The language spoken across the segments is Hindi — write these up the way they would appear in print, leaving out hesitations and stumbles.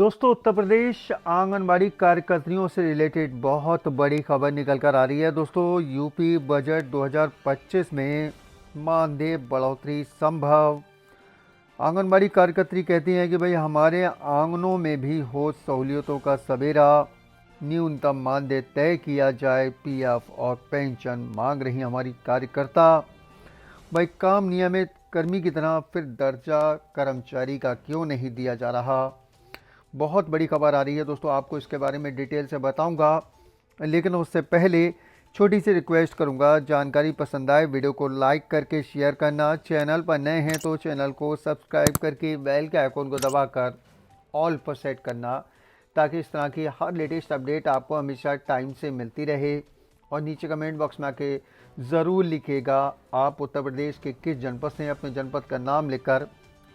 दोस्तों, उत्तर प्रदेश आंगनबाड़ी कार्यकर्तियों से रिलेटेड बहुत बड़ी खबर निकल कर आ रही है। दोस्तों, यूपी बजट 2025 में मानदेय बढ़ोतरी संभव। आंगनबाड़ी कार्यकर्ती कहती हैं कि भाई हमारे आंगनों में भी हो सहूलियतों का सवेरा, न्यूनतम मानदेय तय किया जाए, पीएफ और पेंशन मांग रही हमारी कार्यकर्ता। भाई काम नियमित कर्मी की तरह फिर दर्जा कर्मचारी का क्यों नहीं दिया जा रहा। बहुत बड़ी खबर आ रही है दोस्तों, आपको इसके बारे में डिटेल से बताऊंगा, लेकिन उससे पहले छोटी सी रिक्वेस्ट करूंगा, जानकारी पसंद आए वीडियो को लाइक करके शेयर करना, चैनल पर नए हैं तो चैनल को सब्सक्राइब करके बेल के आइकन को दबाकर ऑल पर सेट करना, ताकि इस तरह की हर लेटेस्ट अपडेट आपको हमेशा टाइम से मिलती रहे। और नीचे कमेंट बॉक्स में आके ज़रूर लिखिएगा आप उत्तर प्रदेश के किस जनपद से हैं, अपने जनपद का नाम लिखकर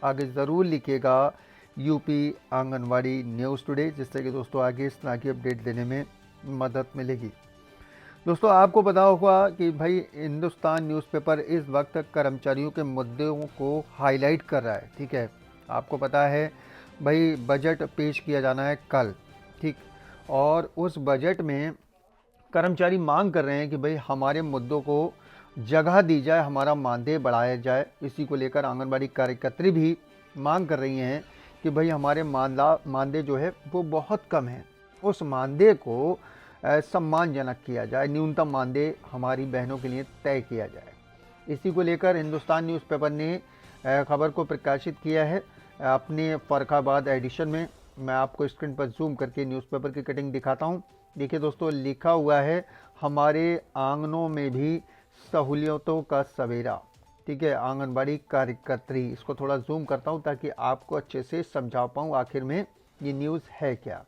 आगे ज़रूर लिखिएगा यूपी आंगनवाड़ी न्यूज़ टुडे, जिससे कि दोस्तों आगे इस तरह की अपडेट देने में मदद मिलेगी। दोस्तों, आपको पता होगा कि भाई हिंदुस्तान न्यूज़पेपर इस वक्त कर्मचारियों के मुद्दों को हाईलाइट कर रहा है। ठीक है, आपको पता है भाई बजट पेश किया जाना है कल। ठीक, और उस बजट में कर्मचारी मांग कर रहे हैं कि भाई हमारे मुद्दों को जगह दी जाए, हमारा मानदेय बढ़ाया जाए। इसी को लेकर आंगनबाड़ी कार्यकर्त्री भी मांग कर रही हैं कि भाई हमारे मानदेय जो है वो बहुत कम है, उस मानदेय को सम्मानजनक किया जाए, न्यूनतम मानदेय हमारी बहनों के लिए तय किया जाए। इसी को लेकर हिंदुस्तान न्यूज़पेपर ने खबर को प्रकाशित किया है अपने फर्रुखाबाद एडिशन में। मैं आपको स्क्रीन पर जूम करके न्यूज़पेपर की कटिंग दिखाता हूँ। देखिए दोस्तों, लिखा हुआ है हमारे आंगनों में भी सहूलियतों का सवेरा। ठीक है, आंगनबाड़ी कार्यकर्त्री, इसको थोड़ा जूम करता हूँ ताकि आपको अच्छे से समझा पाऊँ आखिर में ये न्यूज़ है क्या।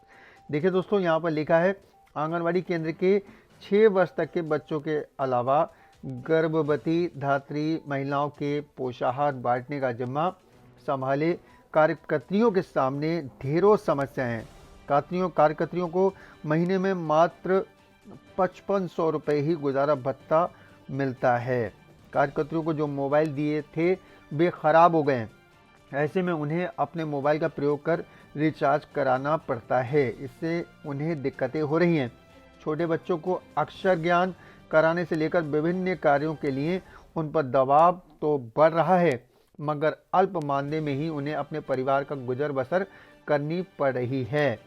देखिए दोस्तों, यहाँ पर लिखा है आंगनबाड़ी केंद्र के 6 वर्ष तक के बच्चों के अलावा गर्भवती धात्री महिलाओं के पोषाहार बांटने का जिम्मा संभाले कार्यकर्तियों के सामने ढेरों समस्याएं हैं। कार्यकर्तियों को महीने में मात्र 5500 रुपये ही गुजारा भत्ता मिलता है। कार्यकर्तियों को जो मोबाइल दिए थे वे ख़राब हो गए हैं, ऐसे में उन्हें अपने मोबाइल का प्रयोग कर रिचार्ज कराना पड़ता है। इससे उन्हें दिक्कतें हो रही हैं। छोटे बच्चों को अक्षर ज्ञान कराने से लेकर विभिन्न कार्यों के लिए उन पर दबाव तो बढ़ रहा है, मगर अल्प मानदेय में ही उन्हें अपने परिवार का गुजर बसर करनी पड़ रही है।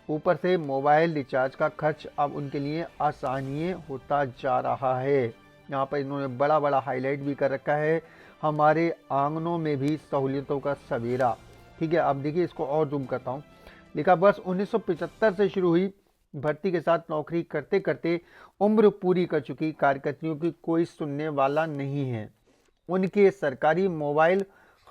ऊपर से मोबाइल रिचार्ज का खर्च अब उनके लिए आसानी होता जा रहा है। यहाँ पर इन्होंने बड़ा बड़ा हाईलाइट भी कर रखा है, हमारे आंगनों में भी सहूलियतों का सवेरा। ठीक है, अब देखिए इसको और जूम करता हूँ। लिखा वर्ष 1975 से शुरू हुई भर्ती के साथ नौकरी करते करते उम्र पूरी कर चुकी कार्यकर्तियों की कोई सुनने वाला नहीं है। उनके सरकारी मोबाइल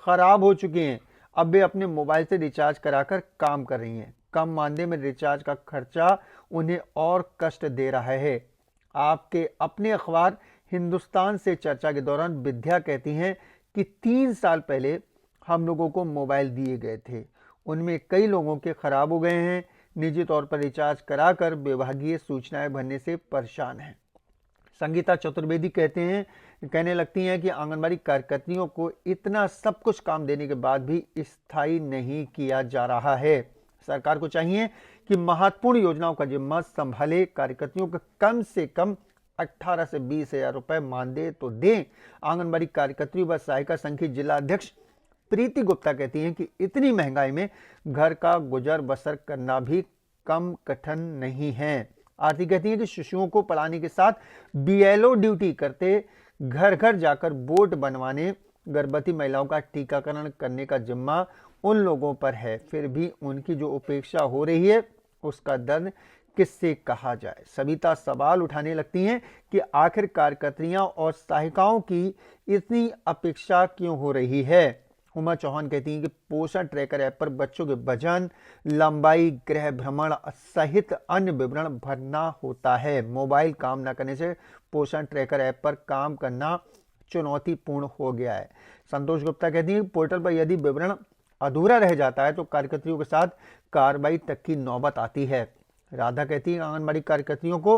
खराब हो चुके हैं, अब वे अपने मोबाइल से रिचार्ज कराकर काम कर रही हैं। कम मानदेय में रिचार्ज का खर्चा उन्हें और कष्ट दे रहा है। आपके अपने अखबार हिंदुस्तान से चर्चा के दौरान विद्या कहती हैं कि 3 साल पहले हम लोगों को मोबाइल दिए गए थे, उनमें कई लोगों के खराब हो गए हैं। निजी तौर पर रिचार्ज कराकर विभागीय सूचनाएं भरने से परेशान हैं। संगीता चतुर्वेदी कहने लगती हैं कि आंगनबाड़ी कार्यकर्तियों को इतना सब कुछ काम देने के बाद भी स्थायी नहीं किया जा रहा है। सरकार को चाहिए कि महत्वपूर्ण योजनाओं का जिम्मा संभाले कार्यकर्तियों को कम से कम 18 से 20 हजार रुपए मानदेय तो दें। आंगनबाड़ी कार्यकर्ती व सहायिका संघ की जिला अध्यक्ष प्रीति गुप्ता कहती हैं कि इतनी महंगाई में घर का गुजर बसर करना भी कम कठिन नहीं है। आरती कहती हैं कि शिशुओं को पढ़ाने के साथ बीएलओ ड्यूटी करते, घर घर जाकर बोर्ड बनवाने, गर्भवती महिलाओं का टीकाकरण करने का जिम्मा उन लोगों पर है, फिर भी उनकी जो उपेक्षा हो रही है उसका दर्द किससे कहा जाए। सविता सवाल उठाने लगती हैं कि आखिर कार्यकर्तियां और सहायिकाओं की इतनी अपेक्षा क्यों हो रही है। उमा चौहान कहती हैं कि पोषण ट्रैकर ऐप पर बच्चों के वजन, लंबाई, गृह भ्रमण सहित अन्य विवरण भरना होता है। मोबाइल काम न करने से पोषण ट्रैकर ऐप पर काम करना चुनौतीपूर्ण हो गया है। संतोष गुप्ता कहती हैं कि पोर्टल पर यदि विवरण अधूरा रह जाता है तो कार्यकर्तियों के साथ कार्रवाई तक की नौबत आती है। राधा कहती है आंगनबाड़ी कार्यकर्तियों को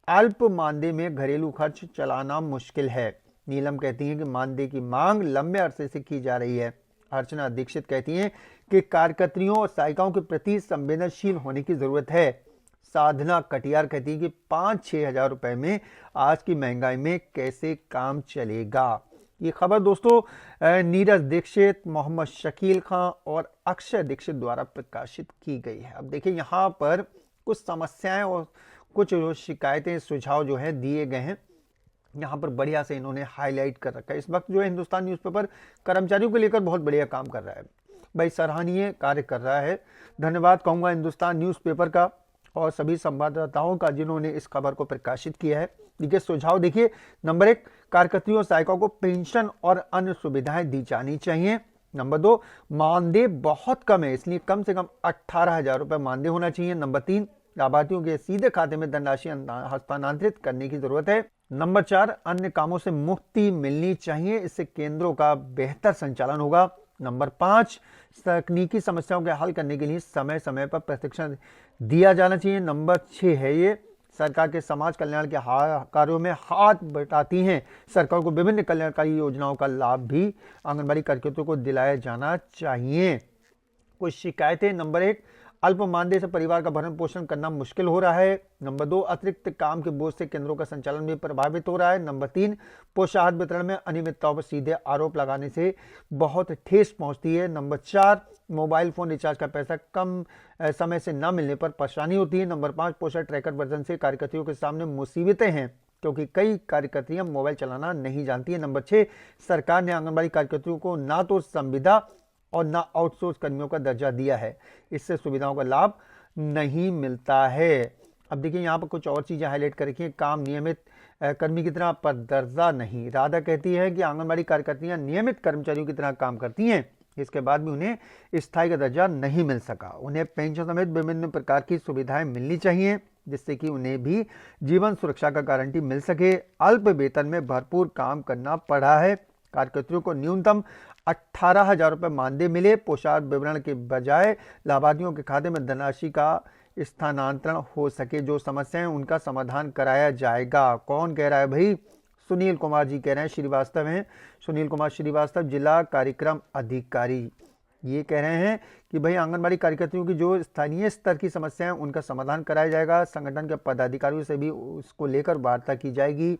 अल्प मानदेय में घरेलू खर्च चलाना मुश्किल है। नीलम कहती हैं कि मानदेय की मांग लंबे अरसे से की जा रही है, अर्चना दीक्षित कहती हैं कि कार्यकर्त्रियों और सहायिकाओं के प्रति संवेदनशील होने की जरूरत है। साधना कटियार कहती है कि 5-6 हजार रुपए में आज की महंगाई में कैसे काम चलेगा। ये खबर दोस्तों नीरज दीक्षित, मोहम्मद शकील खां और अक्षय दीक्षित द्वारा प्रकाशित की गई है। अब देखिए यहाँ पर कुछ समस्याएं और कुछ जो शिकायतें, सुझाव जो है दिए गए हैं, यहाँ पर बढ़िया से इन्होंने हाईलाइट कर रखा है। इस वक्त जो है हिंदुस्तान न्यूज़पेपर कर्मचारियों को लेकर बहुत बढ़िया काम कर रहा है भाई, सराहनीय कार्य कर रहा है। धन्यवाद कहूँगा हिंदुस्तान न्यूज़पेपर का और सभी संवाददाताओं का जिन्होंने इस खबर को प्रकाशित किया है। देखिए सुझाव देखिए, नंबर 1, कार्यकर्त्रियों और सहायिकाओं को पेंशन और अन्य सुविधाएं दी जानी चाहिए। नंबर 2, मानदेय बहुत कम है, इसलिए कम से कम 18,000 रुपए मानदेय होना चाहिए। नंबर 3, लाभार्थियों के सीधे खाते में धनराशि हस्तांतरित करने की जरूरत है। नंबर 4, अन्य कामों से मुक्ति मिलनी चाहिए, इससे केंद्रों का बेहतर संचालन होगा। नंबर 5, तकनीकी समस्याओं के हल करने के लिए समय समय पर प्रशिक्षण दिया जाना चाहिए। नंबर 6 है ये, सरकार के समाज कल्याण के कार्यों में हाथ बटाती हैं, सरकार को विभिन्न कल्याणकारी योजनाओं का लाभ भी आंगनबाड़ी कार्यकर्ताओं को दिलाया जाना चाहिए। कुछ शिकायतें, नंबर 1, अल्प मानदेय से परिवार का भरण पोषण करना मुश्किल हो रहा है। नंबर 2, अतिरिक्त काम के बोझ से केंद्रों का संचालन भी प्रभावित हो रहा है। नंबर 3, पोषाहार वितरण में अनियमितताओं पर सीधे आरोप लगाने से बहुत ठेस पहुंचती है। नंबर 4, मोबाइल फोन रिचार्ज का पैसा कम समय से न मिलने पर परेशानी होती है। नंबर 5, पोषण ट्रैकर वर्जन से कार्यकर्तियों के सामने मुसीबतें हैं क्योंकि कई कार्यकर्तियां मोबाइल चलाना नहीं जानती है। नंबर 6, सरकार ने आंगनबाड़ी कार्यकर्तियों को ना तो संविदा और ना आउटसोर्स कर्मियों का दर्जा दिया है, इससे सुविधाओं का लाभ नहीं मिलता है। अब देखिए यहाँ पर कुछ और चीजें हाईलाइट कर रखी हैं। काम नियमित कर्मी की तरह पर दर्जा नहीं। राधा कहती है कि आंगनबाड़ी कार्यकर्तियां नियमित कर्मचारियों की तरह काम करती हैं, इसके बाद भी उन्हें स्थायी का दर्जा नहीं मिल सका। उन्हें पेंशन समेत विभिन्न प्रकार की सुविधाएं मिलनी चाहिए जिससे कि उन्हें भी जीवन सुरक्षा का गारंटी मिल सके। अल्प वेतन में भरपूर काम करना पड़ा है। कार्यकर्तियों को न्यूनतम 18,000 रुपए मानदेय मिले। पोशाक विवरण के बजाय लाभार्थियों के खाते में धनराशि का स्थानांतरण हो सके। जो समस्याएं उनका समाधान कराया जाएगा। कौन कह रहा है भाई? सुनील कुमार जी कह रहे हैं, श्रीवास्तव हैं, सुनील कुमार श्रीवास्तव, जिला कार्यक्रम अधिकारी। ये कह रहे हैं कि भाई आंगनबाड़ी कार्यकर्तियों की जो स्थानीय स्तर की समस्याएं उनका समाधान कराया जाएगा। संगठन के पदाधिकारियों से भी उसको लेकर वार्ता की जाएगी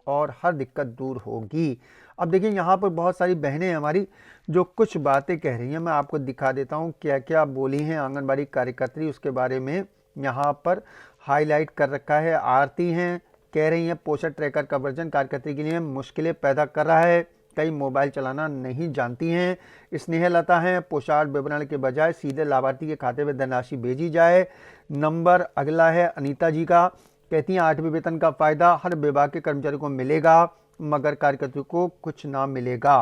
और हर दिक्कत दूर होगी। अब देखिए यहाँ पर बहुत सारी बहनें हमारी जो कुछ बातें कह रही हैं, मैं आपको दिखा देता हूँ क्या क्या बोली हैं आंगनबाड़ी कार्यकर्त्री, उसके बारे में यहाँ पर हाईलाइट कर रखा है। आरती हैं, कह रही हैं पोषण ट्रैकर का वर्जन कार्यकर्त्री के लिए मुश्किलें पैदा कर रहा है, कई मोबाइल चलाना नहीं जानती हैं। स्नेहलता हैं, पोषाहार विवरण के बजाय सीधे लाभार्थी के खाते में धनराशि भेजी जाए। नंबर अगला है अनीता जी का, कहती हैं 8वें वेतन का फायदा हर विभाग के कर्मचारी को मिलेगा मगर कार्यकर्ता को कुछ ना मिलेगा।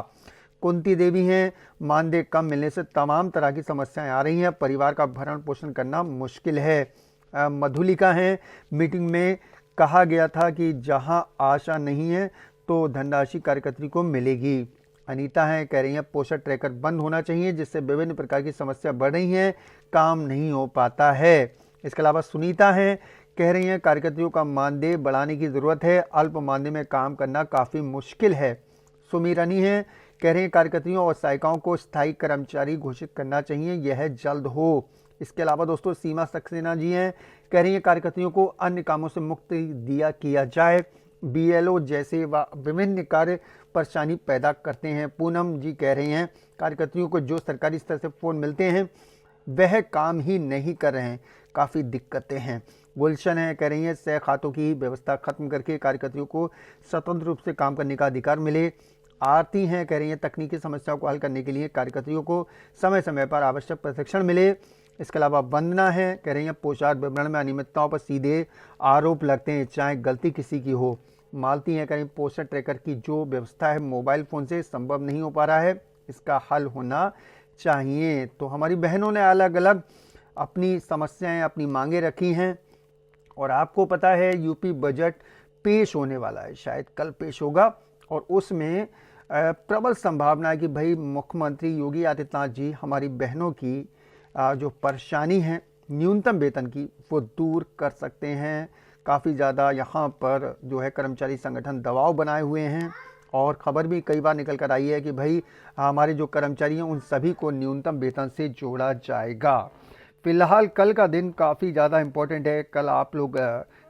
कुंती देवी हैं, मानदेय कम मिलने से तमाम तरह की समस्याएं आ रही हैं, परिवार का भरण पोषण करना मुश्किल है। मधुलिका हैं, मीटिंग में कहा गया था कि जहां आशा नहीं है तो धनराशि कार्यकर्त्री को मिलेगी। अनीता हैं, कह रही हैं पोषण ट्रैकर बंद होना चाहिए जिससे विभिन्न प्रकार की समस्या बढ़ रही हैं, काम नहीं हो पाता है। इसके अलावा सुनीता हैं, कह रही हैं कार्यकर्तियों का मानदेय बढ़ाने की जरूरत है, अल्प मानदेय में काम करना काफ़ी मुश्किल है। सुमीरानी हैं, कह रही हैं कार्यकर्तियों और सहायिकाओं को स्थायी कर्मचारी घोषित करना चाहिए, यह जल्द हो। इसके अलावा दोस्तों सीमा सक्सेना जी हैं, कह रही हैं कार्यकर्तियों को अन्य कामों से मुक्ति किया जाए, BLO जैसे विभिन्न कार्य परेशानी पैदा करते हैं। पूनम जी कह रही हैं कार्यकर्तियों को जो सरकारी स्तर से फ़ोन मिलते हैं वह काम ही नहीं कर रहे हैं, काफ़ी दिक्कतें हैं। गुलशन है, कह रही हैं सह खातों की व्यवस्था खत्म करके कार्यकर्तियों को स्वतंत्र रूप से काम करने का अधिकार मिले। आरती हैं, कह रही हैं तकनीकी समस्याओं को हल करने के लिए कार्यकर्तियों को समय समय पर आवश्यक प्रशिक्षण मिले। इसके अलावा वंदना है, कह रही हैं पोषाहार विवरण में अनियमितताओं पर सीधे आरोप लगते हैं चाहे गलती किसी की हो। मालती हैं, कह रही हैं पोषण ट्रैकर की जो व्यवस्था है मोबाइल फ़ोन से संभव नहीं हो पा रहा है, इसका हल होना चाहिए। तो हमारी बहनों ने अलग अलग अपनी समस्याएं, अपनी मांगें रखी हैं और आपको पता है यूपी बजट पेश होने वाला है, शायद कल पेश होगा और उसमें प्रबल संभावना है कि भाई मुख्यमंत्री योगी आदित्यनाथ जी हमारी बहनों की जो परेशानी है न्यूनतम वेतन की वो दूर कर सकते हैं। काफ़ी ज़्यादा यहाँ पर जो है कर्मचारी संगठन दबाव बनाए हुए हैं और ख़बर भी कई बार निकल कर आई है कि भाई हमारे जो कर्मचारी हैं उन सभी को न्यूनतम वेतन से जोड़ा जाएगा। फिलहाल कल का दिन काफ़ी ज़्यादा इम्पोर्टेंट है। कल आप लोग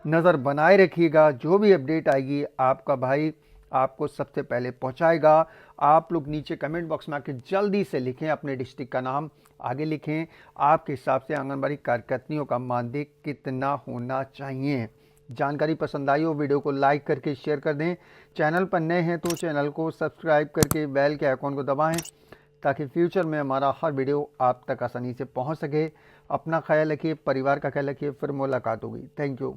नज़र बनाए रखिएगा, जो भी अपडेट आएगी आपका भाई आपको सबसे पहले पहुंचाएगा। आप लोग नीचे कमेंट बॉक्स में आके जल्दी से लिखें अपने डिस्ट्रिक्ट का नाम, आगे लिखें आपके हिसाब से आंगनबाड़ी कार्यकर्तियों का मानदेय कितना होना चाहिए। जानकारी पसंद आई हो वीडियो को लाइक करके शेयर कर दें। चैनल पर नए हैं तो चैनल को सब्सक्राइब करके बेल के आइकॉन को दबाएं ताकि फ्यूचर में हमारा हर वीडियो आप तक आसानी से पहुंच सके। अपना ख्याल रखिए, परिवार का ख्याल रखिए। फिर मुलाकात होगी। Thank you.